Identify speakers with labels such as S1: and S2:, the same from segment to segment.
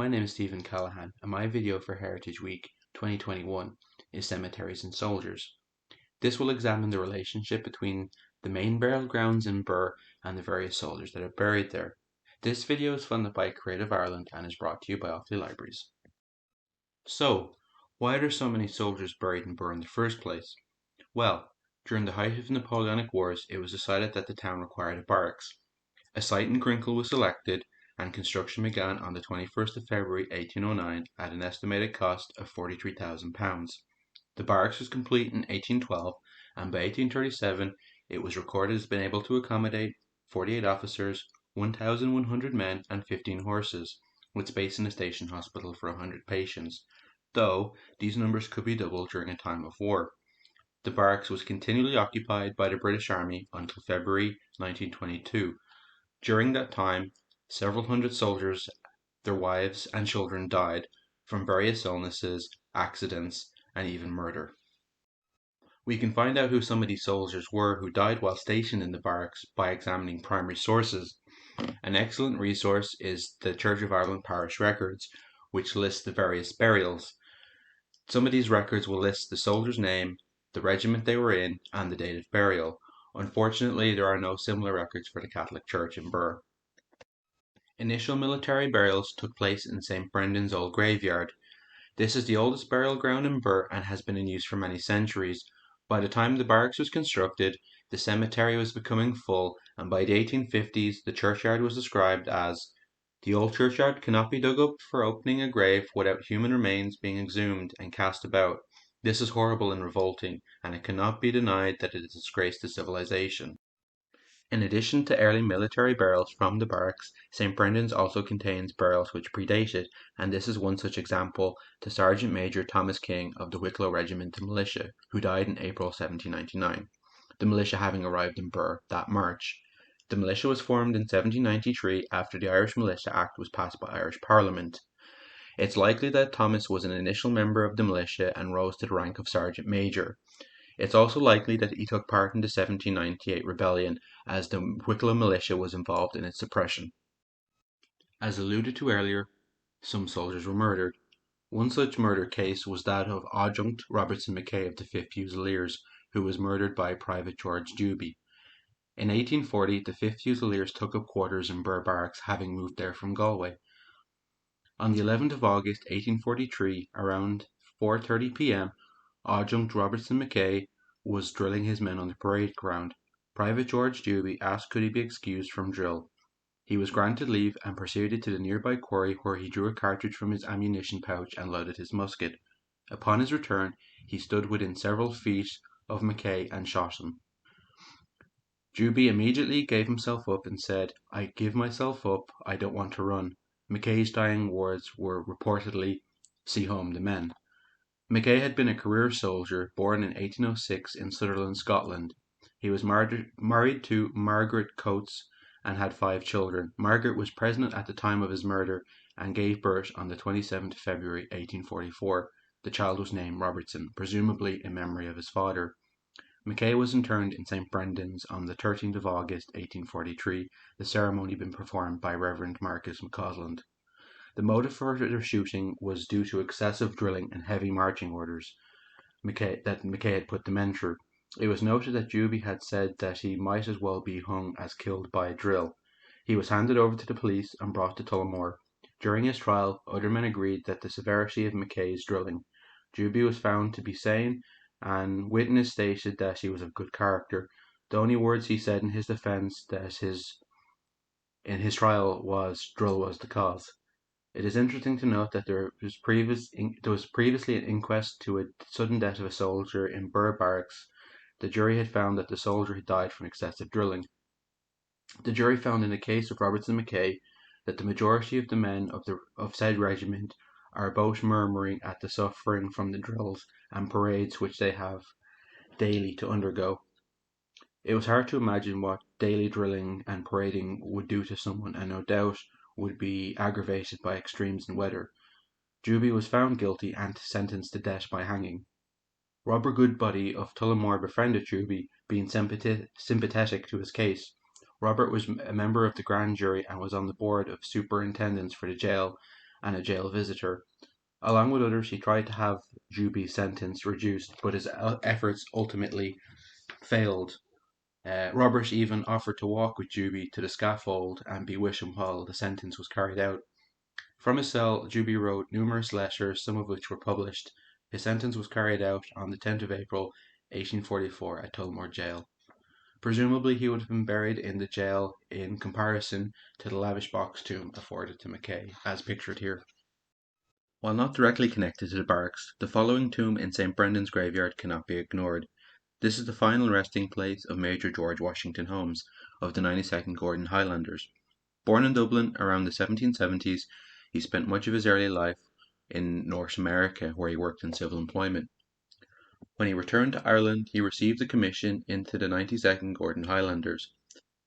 S1: my name is Stephen Callaghan, and my video for Heritage Week 2021 is Cemeteries and Soldiers. This will examine the relationship between the main burial grounds in Birr and the various soldiers that are buried there. This video is funded by Creative Ireland and is brought to you by Offaly Libraries. So, why are there so many soldiers buried in Birr in the first place? Well, during the height of the Napoleonic Wars, it was decided that the town required a barracks. A site in Grinkle was selected, and construction began on the 21st of February 1809 at an estimated cost of £43,000. The barracks was complete in 1812, and by 1837 it was recorded as being able to accommodate 48 officers, 1,100 men, and 15 horses, with space in a station hospital for 100 patients, though these numbers could be doubled during a time of war. The barracks was continually occupied by the British Army until February 1922. During that time, several hundred soldiers, their wives, and children died from various illnesses, accidents, and even murder. We can find out who some of these soldiers were who died while stationed in the barracks by examining primary sources. An excellent resource is the Church of Ireland parish records, which lists the various burials. Some of these records will list the soldier's name, the regiment they were in, and the date of burial. Unfortunately, there are no similar records for the Catholic Church in Birr. Initial military burials took place in St. Brendan's old graveyard. This is the oldest burial ground in Birr and has been in use for many centuries. By the time the barracks was constructed, the cemetery was becoming full, and by the 1850s the churchyard was described as the old churchyard cannot be dug up for opening a grave without human remains being exhumed and cast about. This is horrible and revolting, and it cannot be denied that it is a disgrace to civilization. In addition to early military burials from the barracks, St. Brendan's also contains burials which predate it, and this is one such example to Sergeant Major Thomas King of the Wicklow Regiment of Militia, who died in April 1799, the militia having arrived in Birr that March. The militia was formed in 1793 after the Irish Militia Act was passed by Irish Parliament. It's likely that Thomas was an initial member of the militia and rose to the rank of Sergeant Major. It's also likely that he took part in the 1798 rebellion, as the Wicklow militia was involved in its suppression. As alluded to earlier, some soldiers were murdered. One such murder case was that of Adjunct Robertson McKay of the 5th Fusiliers, who was murdered by Private George Dewby. In 1840, the 5th Fusiliers took up quarters in Birr Barracks, having moved there from Galway. On the 11th of August 1843, around 4:30 p.m., Adjunct Robertson McKay was drilling his men on the parade ground. Private George Dewby asked could he be excused from drill. He was granted leave and proceeded to the nearby quarry, where he drew a cartridge from his ammunition pouch and loaded his musket. Upon his return, he stood within several feet of McKay and shot him. Dewby immediately gave himself up and said, "I give myself up, I don't want to run." McKay's dying words were reportedly, "See home the men." McKay had been a career soldier, born in 1806 in Sutherland, Scotland. He was married to Margaret Coates and had 5 children. Margaret was pregnant at the time of his murder and gave birth on the 27th of February 1844. The child was named Robertson, presumably in memory of his father. McKay was interred in St. Brendan's on the 13th of August 1843, the ceremony being performed by Reverend Marcus McCausland. The motive for their shooting was due to excessive drilling and heavy marching orders that McKay had put the men through. It was noted that Dewby had said that he might as well be hung as killed by a drill. He was handed over to the police and brought to Tullamore. During his trial, other men agreed that the severity of McKay's drilling. Dewby was found to be sane, and witness stated that he was of good character. The only words he said in his defence in his trial was "drill was the cause." It is interesting to note that there was previously an inquest to a sudden death of a soldier in Birr Barracks. The jury had found that the soldier had died from excessive drilling. The jury found in the case of Robertson McKay that the majority of the men of said regiment are both murmuring at the suffering from the drills and parades which they have daily to undergo. It was hard to imagine what daily drilling and parading would do to someone, and no doubt would be aggravated by extremes in weather. Dewby was found guilty and sentenced to death by hanging. Robert Goodbody of Tullamore befriended Dewby, being sympathetic to his case. Robert was a member of the grand jury and was on the board of superintendents for the jail, and a jail visitor. Along with others, he tried to have Juby's sentence reduced, but his efforts ultimately failed. Robert even offered to walk with Juby to the scaffold and be with him while the sentence was carried out. From his cell, Juby wrote numerous letters, some of which were published. His sentence was carried out on the 10th of April, 1844, at Tullamore Jail. Presumably, he would have been buried in the jail in comparison to the lavish box tomb afforded to McKay, as pictured here. While not directly connected to the barracks, the following tomb in St. Brendan's graveyard cannot be ignored. This is the final resting place of Major George Washington Holmes, of the 92nd Gordon Highlanders. Born in Dublin around the 1770s, he spent much of his early life in North America, where he worked in civil employment. When he returned to Ireland, he received a commission into the 92nd Gordon Highlanders.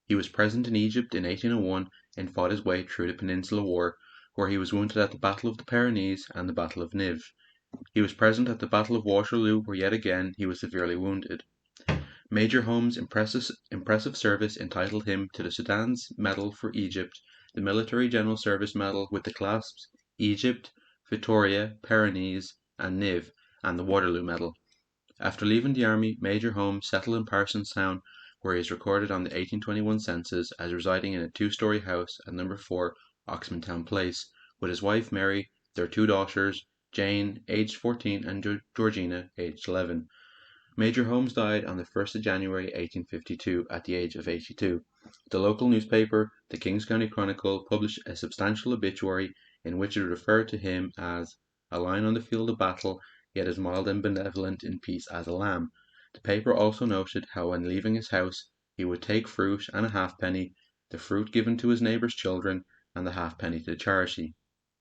S1: He was present in Egypt in 1801 and fought his way through the Peninsular War, where he was wounded at the Battle of the Pyrenees and the Battle of Nive. He was present at the Battle of Waterloo, where yet again he was severely wounded. Major Holmes' impressive service entitled him to the Sudan's Medal for Egypt, the Military General Service Medal with the clasps Egypt, Victoria, Pyrenees, and Nive, and the Waterloo Medal. After leaving the army, Major Holmes settled in Parsonstown, where he is recorded on the 1821 census as residing in a two-story house at No. 4 Oxmantown Place, with his wife Mary, their two daughters, Jane, aged 14, and Georgina, aged 11. Major Holmes died on the 1st of January 1852 at the age of 82. The local newspaper, the Kings County Chronicle, published a substantial obituary in which it referred to him as "a lion on the field of battle, yet as mild and benevolent in peace as a lamb." The paper also noted how when leaving his house he would take fruit and a halfpenny, the fruit given to his neighbour's children, and the halfpenny to charity.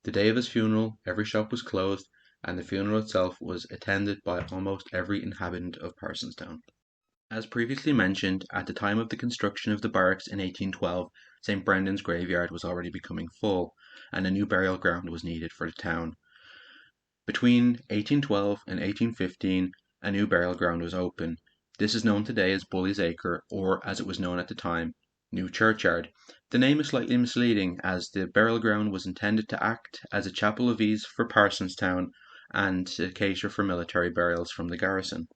S1: The day of his funeral every shop was closed, and the funeral itself was attended by almost every inhabitant of Parsonstown. As previously mentioned, at the time of the construction of the barracks in 1812, St. Brendan's graveyard was already becoming full, and a new burial ground was needed for the town. Between 1812 and 1815, a new burial ground was open. This is known today as Bully's Acre, or as it was known at the time, New Churchyard. The name is slightly misleading, as the burial ground was intended to act as a chapel of ease for Parsonstown and to cater for military burials from the garrison.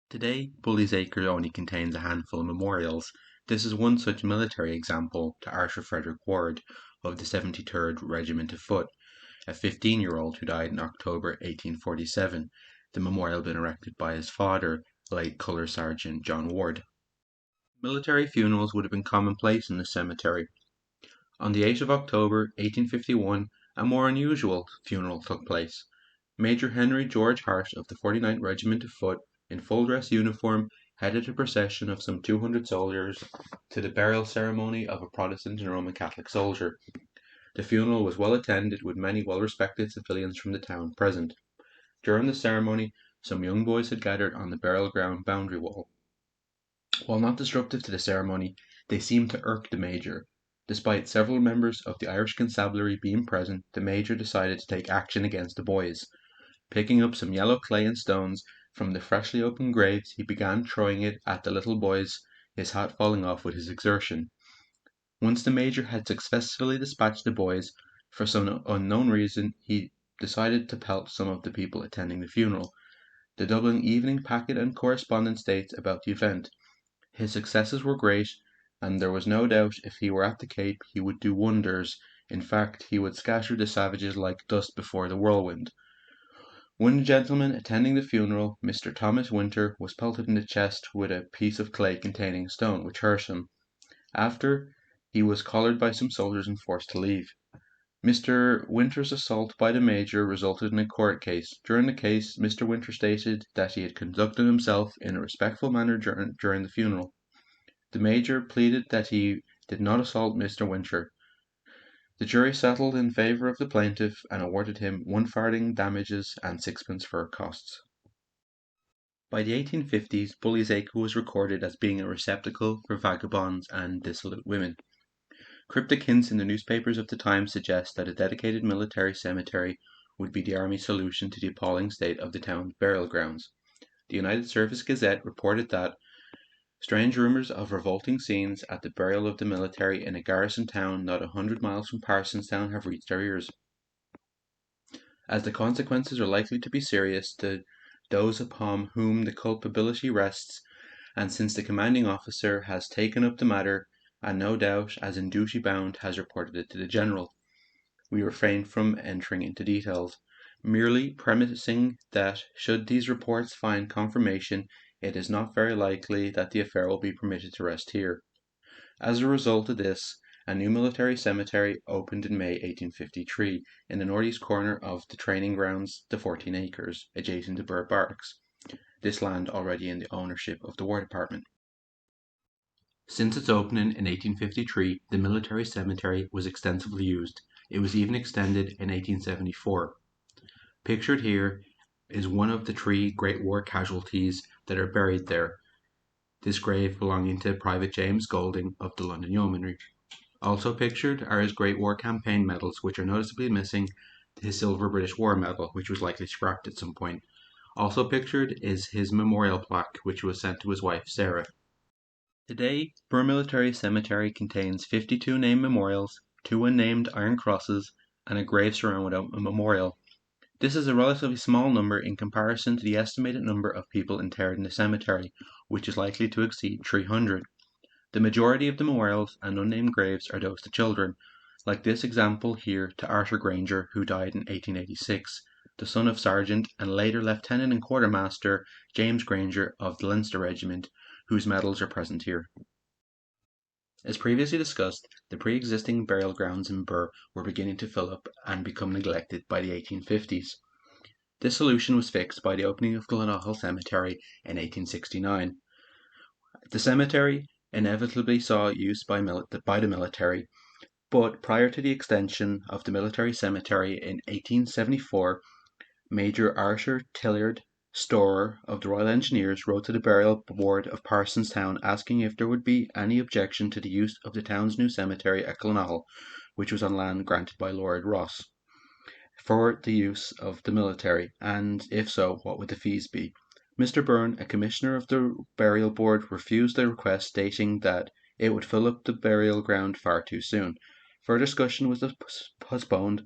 S1: Today, Bully's Acre only contains a handful of memorials. This is one such military example to Archer Frederick Ward of the 73rd Regiment of Foot, a 15-year-old who died in October 1847, the memorial being erected by his father, late Colour Sergeant John Ward. Military funerals would have been commonplace in the cemetery. On the 8th of October 1851, a more unusual funeral took place. Major Henry George Hart of the 49th Regiment of Foot, in full dress uniform, headed a procession of some 200 soldiers to the burial ceremony of a Protestant and Roman Catholic soldier. The funeral was well attended, with many well-respected civilians from the town present. During the ceremony, some young boys had gathered on the burial ground boundary wall. While not disruptive to the ceremony, they seemed to irk the Major. Despite several members of the Irish Constabulary being present, the Major decided to take action against the boys. Picking up some yellow clay and stones from the freshly opened graves, he began throwing it at the little boys, his hat falling off with his exertion. Once the Major had successfully dispatched the boys, for some unknown reason he decided to pelt some of the people attending the funeral. The Dublin Evening Packet and Correspondence states about the event: "His successes were great, and there was no doubt if he were at the Cape he would do wonders; in fact, he would scatter the savages like dust before the whirlwind." One gentleman attending the funeral, Mr. Thomas Winter, was pelted in the chest with a piece of clay containing a stone, which hurt him. After, he was collared by some soldiers and forced to leave. Mr. Winter's assault by the Major resulted in a court case. During the case, Mr. Winter stated that he had conducted himself in a respectful manner during the funeral. The Major pleaded that he did not assault Mr. Winter. The jury settled in favour of the plaintiff and awarded him 1 farthing damages and 6pence for costs. By the 1850s, Bully's Acre was recorded as being a receptacle for vagabonds and dissolute women. Cryptic hints in the newspapers of the time suggest that a dedicated military cemetery would be the Army's solution to the appalling state of the town's burial grounds. The United Service Gazette reported that strange rumours of revolting scenes at the burial of the military in a garrison town not 100 miles from Parsonstown have reached our ears. as the consequences are likely to be serious to those upon whom the culpability rests, and since the commanding officer has taken up the matter, and no doubt, as in duty bound, has reported it to the General, we refrain from entering into details, merely premising that, should these reports find confirmation, it is not very likely that the affair will be permitted to rest here. As a result of this, a new military cemetery opened in May 1853 in the northeast corner of the training grounds, the 14 acres, adjacent to Birr Barracks, this land already in the ownership of the War Department. Since its opening in 1853, the military cemetery was extensively used. It was even extended in 1874. Pictured here is one of the 3 Great War casualties that are buried there, this grave belonging to Private James Golding of the London Yeomanry. Also pictured are his Great War campaign medals, which are noticeably missing his silver British War medal, which was likely scrapped at some point. Also pictured is his memorial plaque, which was sent to his wife Sarah. Today, Birr Military Cemetery contains 52 named memorials, 2 unnamed iron crosses, and a grave surrounded without a memorial. This is a relatively small number in comparison to the estimated number of people interred in the cemetery, which is likely to exceed 300. The majority of the memorials and unnamed graves are those to children, like this example here to Arthur Granger, who died in 1886, the son of Sergeant and later Lieutenant and Quartermaster James Granger of the Leinster Regiment, whose medals are present here. As previously discussed, the pre-existing burial grounds in Birr were beginning to fill up and become neglected by the 1850s. This solution was fixed by the opening of Clonagh Cemetery in 1869. The cemetery inevitably saw use by the military, but prior to the extension of the military cemetery in 1874, Major Arthur Tillard, Storer of the Royal Engineers, wrote to the Burial Board of Parsonstown asking if there would be any objection to the use of the town's new cemetery at Clonagh, which was on land granted by Lord Ross, for the use of the military, and if so, what would the fees be? Mr. Byrne, a commissioner of the burial board, refused the request, stating that it would fill up the burial ground far too soon. Further discussion was postponed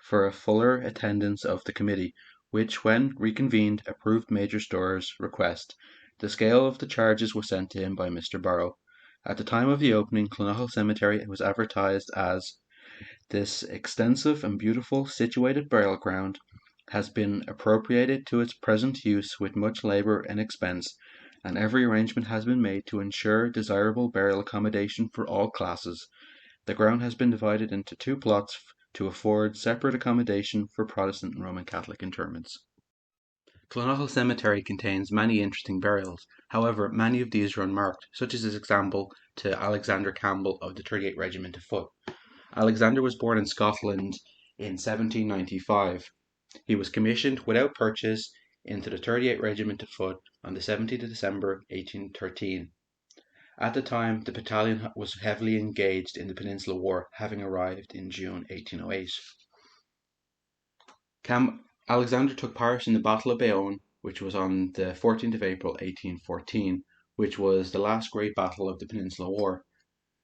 S1: for a fuller attendance of the committee, which, when reconvened, approved Major Storer's request. The scale of the charges was sent to him by Mr. Barrow. At the time of the opening, Clonagh Cemetery was advertised as "This extensive and beautiful situated burial ground has been appropriated to its present use with much labour and expense, and every arrangement has been made to ensure desirable burial accommodation for all classes. The ground has been divided into 2 plots to afford separate accommodation for Protestant and Roman Catholic interments." Clonagh Cemetery contains many interesting burials. However, many of these are unmarked, such as this example to Alexander Campbell of the 38th Regiment of Foot. Alexander was born in Scotland in 1795. He was commissioned without purchase into the 38th Regiment of Foot on the 17th of December 1813. At the time, the battalion was heavily engaged in the Peninsular War, having arrived in June 1808. Alexander took part in the Battle of Bayonne, which was on the 14th of April 1814, which was the last great battle of the Peninsular War.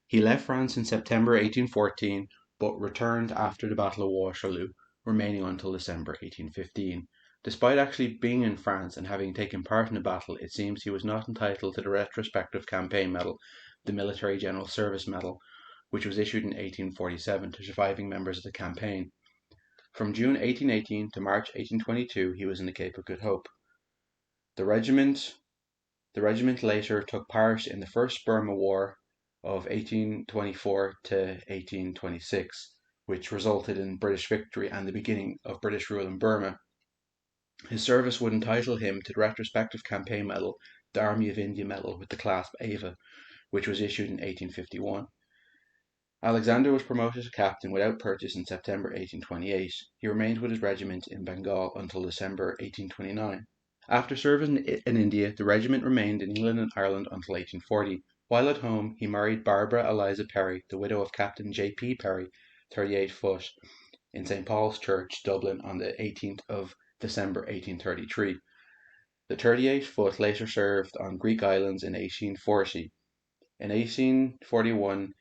S1: He left France in September 1814, but returned after the Battle of Waterloo, remaining until December 1815. Despite actually being in France and having taken part in the battle, it seems he was not entitled to the retrospective campaign medal, the Military General Service Medal, which was issued in 1847 to surviving members of the campaign. From June 1818 to March 1822, he was in the Cape of Good Hope. The regiment later took part in the First Burma War of 1824 to 1826, which resulted in British victory and the beginning of British rule in Burma. His service would entitle him to the retrospective campaign medal, the Army of India Medal with the clasp Ava, which was issued in 1851. Alexander was promoted to captain without purchase in September 1828. He remained with his regiment in Bengal until December 1829. After serving in India, the regiment remained in England and Ireland until 1840. While at home, he married Barbara Eliza Perry, the widow of Captain J. P. Perry, 38 Foot, in St. Paul's Church, Dublin, on the 18th of December 1833. The 38 Foot later served on Greek islands in 1840. In 1841,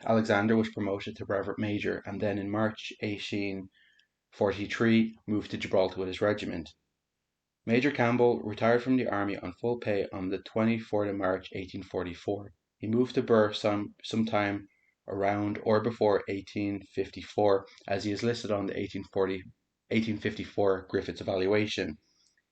S1: Alexander was promoted to brevet major, and then in March 18 43 moved to Gibraltar with his regiment. Major Campbell retired from the army on full pay on the 24th of March 1844. He moved to Birr sometime around or before 1854, as he is listed on the 1854 Griffith's evaluation.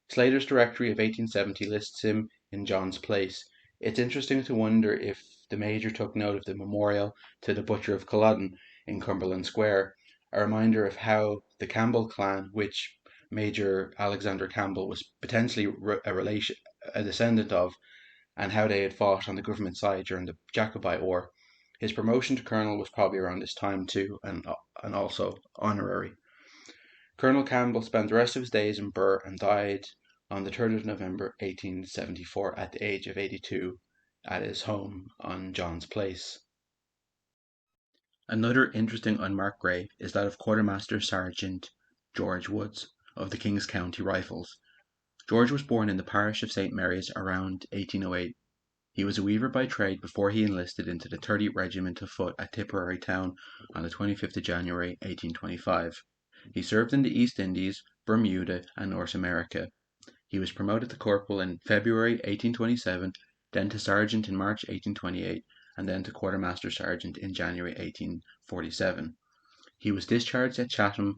S1: Slater's Directory of 1870 lists him in John's place. It's interesting to wonder if the Major took note of the memorial to the Butcher of Culloden in Cumberland Square, a reminder of how the Campbell clan, which Major Alexander Campbell was potentially a descendant of, and how they had fought on the government side during the Jacobite War. His promotion to colonel was probably around this time too, and also honorary. Colonel Campbell spent the rest of his days in Birr and died on the 3rd of November 1874 at the age of 82 at his home on John's Place. Another interesting unmarked grave is that of Quartermaster Sergeant George Woods of the King's County Rifles. George was born in the parish of St. Mary's around 1808. He was a weaver by trade before he enlisted into the 30th Regiment of Foot at Tipperary Town on the 25th of January 1825. He served in the East Indies, Bermuda, and North America. He was promoted to corporal in February 1827, then to sergeant in March 1828, and then to quartermaster sergeant in January 1847. He was discharged at Chatham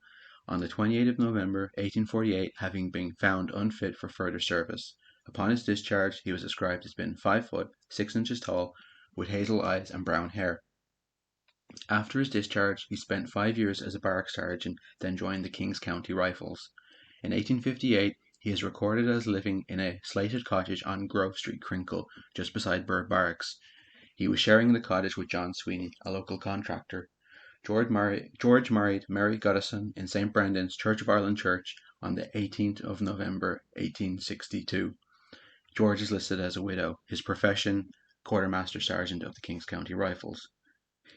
S1: on the 28th of November 1848, having been found unfit for further service. Upon his discharge, he was described as being 5 foot 6 inches tall, with hazel eyes and brown hair. After his discharge, he spent 5 years as a barracks sergeant, then joined the King's County Rifles. In 1858, he is recorded as living in a slated cottage on Grove Street, Crinkle, just beside Birr Barracks. He was sharing the cottage with John Sweeney, a local contractor. George married Mary Goddison in St. Brendan's, Church of Ireland Church, on the 18th of November 1862. George is listed as a widow. His profession, Quartermaster Sergeant of the King's County Rifles.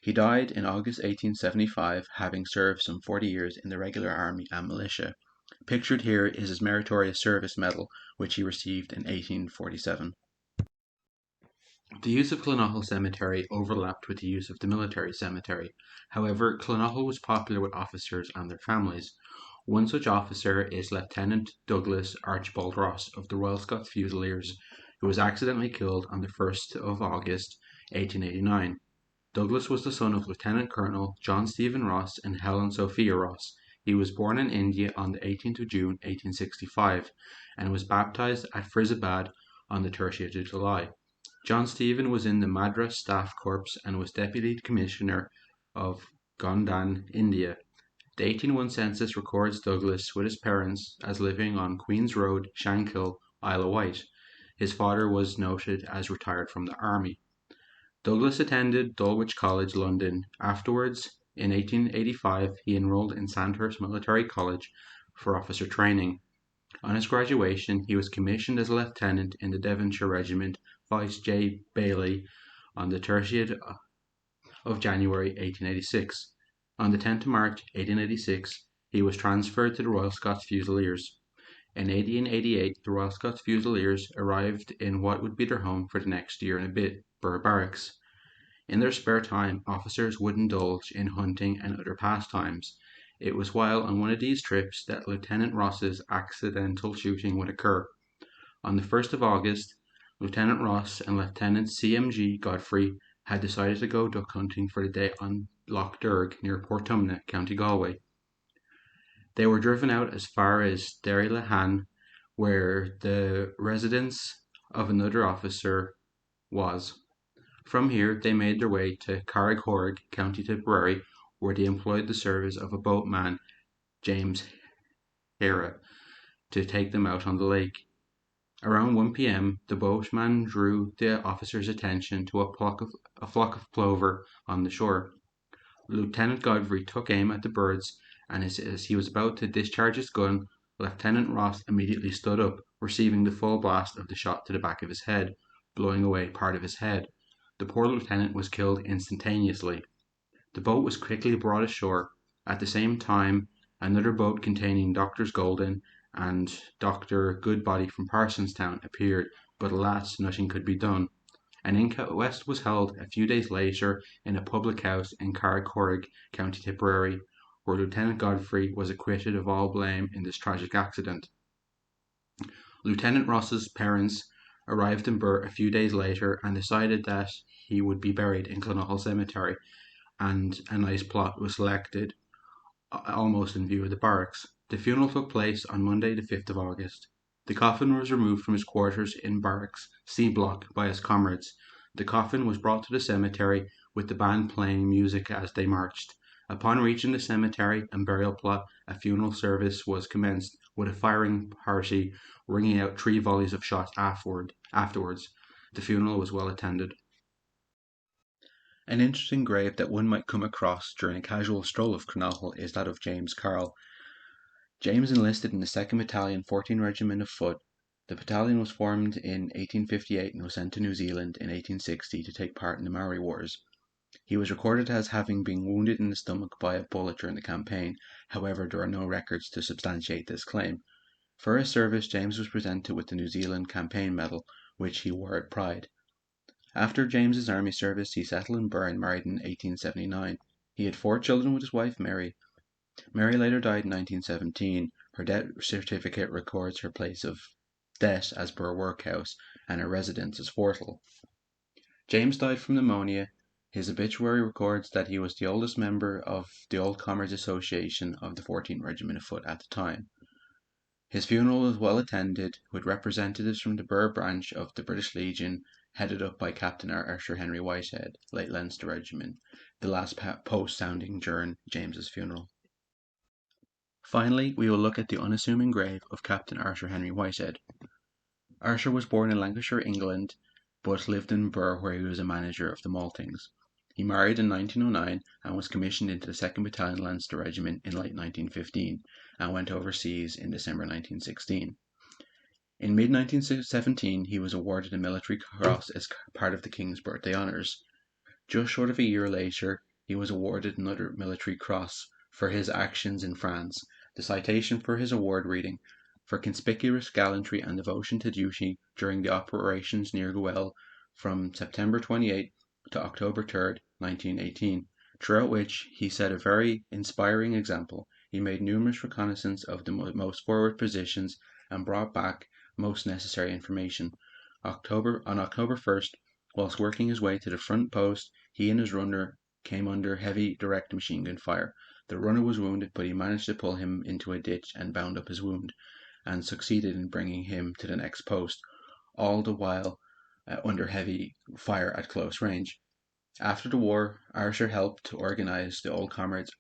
S1: He died in August 1875, having served some 40 years in the regular army and militia. Pictured here is his Meritorious Service Medal, which he received in 1847. The use of Clonaughel Cemetery overlapped with the use of the military cemetery. However, Clonaughel was popular with officers and their families. One such officer is Lieutenant Douglas Archibald Ross of the Royal Scots Fusiliers, who was accidentally killed on the 1st of August 1889. Douglas was the son of Lieutenant Colonel John Stephen Ross and Helen Sophia Ross. He was born in India on the 18th of June 1865 and was baptized at Fyzabad on the 30th of July. John Stephen was in the Madras Staff Corps and was Deputy Commissioner of Gondan, India. The 1801 census records Douglas with his parents as living on Queen's Road, Shankill, Isle of Wight. His father was noted as retired from the army. Douglas attended Dulwich College, London. Afterwards, in 1885, he enrolled in Sandhurst Military College for officer training. On his graduation, he was commissioned as a lieutenant in the Devonshire Regiment, Vice J. Bailey, on the 30th of January 1886. On the 10th of March 1886, he was transferred to the Royal Scots Fusiliers. In 1888, the Royal Scots Fusiliers arrived in what would be their home for the next year and a bit, Birr Barracks. In their spare time, officers would indulge in hunting and other pastimes. It was while on one of these trips that Lieutenant Ross's accidental shooting would occur. On the 1st of August, Lieutenant Ross and Lieutenant C.M.G. Godfrey had decided to go duck hunting for the day on Loch Derg near Portumna, County Galway. They were driven out as far as Derrylahan, where the residence of another officer was. From here they made their way to Carrighorrig, County Tipperary, where they employed the service of a boatman, James Hera, to take them out on the lake. Around 1 p.m., the boatman drew the officer's attention to a flock of plover on the shore. Lieutenant Godfrey took aim at the birds, and as he was about to discharge his gun, Lieutenant Ross immediately stood up, receiving the full blast of the shot to the back of his head, blowing away part of his head. The poor lieutenant was killed instantaneously. The boat was quickly brought ashore. At the same time, another boat containing Doctors Golden and Dr. Goodbody from Parsonstown appeared, but alas, nothing could be done. An inquest was held a few days later in a public house in Carrighorrig, County Tipperary, where Lieutenant Godfrey was acquitted of all blame in this tragic accident. Lieutenant Ross's parents arrived in Birr a few days later and decided that he would be buried in Clonahall Cemetery, and a nice plot was selected almost in view of the barracks. The funeral took place on Monday, the 5th of August. The coffin was removed from his quarters in Barracks, C Block, by his comrades. The coffin was brought to the cemetery, with the band playing music as they marched. Upon reaching the cemetery and burial plot, a funeral service was commenced, with a firing party ringing out 3 volleys of shots afterwards. The funeral was well attended. An interesting grave that one might come across during a casual stroll of Clonahall is that of James Carroll. James enlisted in the 2nd Battalion, 14th Regiment of Foot. The battalion was formed in 1858 and was sent to New Zealand in 1860 to take part in the Maori Wars. He was recorded as having been wounded in the stomach by a bullet during the campaign. However, there are no records to substantiate this claim. For his service, James was presented with the New Zealand Campaign Medal, which he wore at Pride. After James's army service, he settled in Birr and married in 1879. He had 4 children with his wife Mary. Mary later died in 1917. Her death certificate records her place of death as Birr Workhouse and her residence as Fortle. James died from pneumonia. His obituary records that he was the oldest member of the Old Comrades Association of the 14th Regiment of Foot at the time. His funeral was well attended, with representatives from the Birr branch of the British Legion, headed up by Captain Arthur Henry Whitehead, late Leinster Regiment, the last post sounding during James's funeral. Finally, we will look at the unassuming grave of Captain Arthur Henry Whitehead. Arthur was born in Lancashire, England, but lived in Birr, where he was a manager of the maltings. He married in 1909 and was commissioned into the 2nd Battalion Leinster Regiment in late 1915 and went overseas in December 1916. In mid-1917, he was awarded a military cross as part of the King's birthday honours. Just short of a year later, he was awarded another military cross for his actions in France. The citation for his award reading, "For conspicuous gallantry and devotion to duty during the operations near Goel from September 28 to October 3, 1918, throughout which he set a very inspiring example. He made numerous reconnaissance of the most forward positions and brought back most necessary information. On October 1st, whilst working his way to the front post, he and his runner came under heavy direct machine gun fire. The runner was wounded, but he managed to pull him into a ditch and bound up his wound, and succeeded in bringing him to the next post, all the while under heavy fire at close range. After the war, Arthur helped to organise the Old Comrades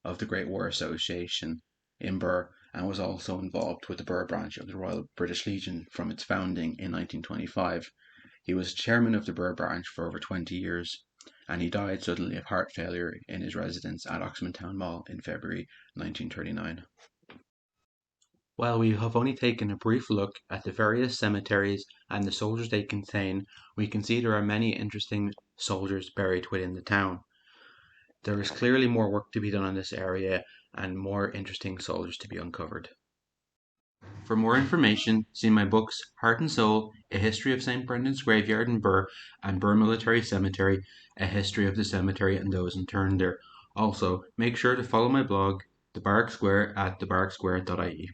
S1: of the Great War Association in Birr, and was also involved with the Birr branch of the Royal British Legion from its founding in 1925. He was chairman of the Birr branch for over 20 years, and he died suddenly of heart failure in his residence at Oxman Town Mall in February 1939. While we have only taken a brief look at the various cemeteries and the soldiers they contain, we can see there are many interesting soldiers buried within the town. There is clearly more work to be done in this area and more interesting soldiers to be uncovered. For more information, see my books Heart and Soul, A History of St. Brendan's Graveyard in Birr, and Birr Military Cemetery, A History of the Cemetery and those interned there. Also, make sure to follow my blog, The Barrack Square, at thebarracksquare.ie.